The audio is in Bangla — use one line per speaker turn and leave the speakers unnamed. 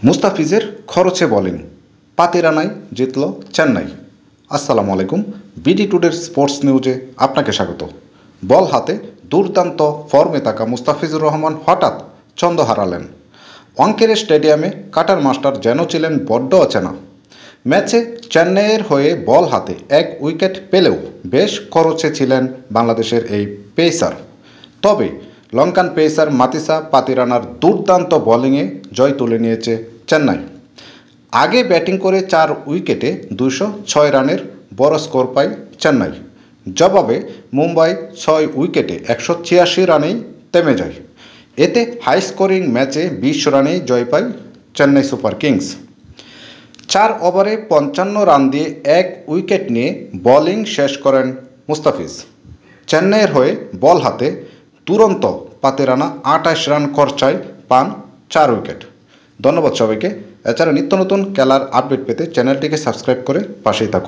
মুস্তাফিজের খরচে বোলিং, 5 রানেই জিতল চেন্নাই। আসসালামু আলাইকুম, বিডি টুডের স্পোর্টস নিউজে আপনাকে স্বাগত। বল হাতে দুর্দান্ত ফর্মে থাকা মুস্তাফিজুর রহমান হঠাৎ ছন্দ হারালেন। ওয়াংখেড়ে স্টেডিয়ামে কাটার মাস্টার যেন ছিলেন বড্ড অচেনা। ম্যাচে চেন্নাইয়ের হয়ে বল হাতে 1 উইকেট পেলেও বেশ খরচে ছিলেন বাংলাদেশের এই পেসার। তবে লঙ্কান পেসার মাতিসা পাতিরানার দুর্দান্ত বোলিংয়ে জয় তুলে নিয়েছে চেন্নাই। আগে ব্যাটিং করে 4 উইকেটে 206 রানের বড় স্কোর পায় চেন্নাই। জবাবে মুম্বাই 6 উইকেটে 186 রানেই থেমে যায়। এতে হাই স্কোরিং ম্যাচে 20 রানেই জয় পায় চেন্নাই সুপার কিংস। 4 ওভারে 55 রান দিয়ে 1 উইকেট নিয়ে বোলিং শেষ করেন মুস্তাফিজ। চেন্নাইয়ের হয়ে বল হাতে দুরন্ত পাতিরানা 28 রান খরচায় পান 4 উইকেট। ধন্যবাদ সবাইকে। এছাড়া নিত্য নতুন খেলার আপডেট পেতে চ্যানেলটিকে সাবস্ক্রাইব করে পাশেই থাকুন।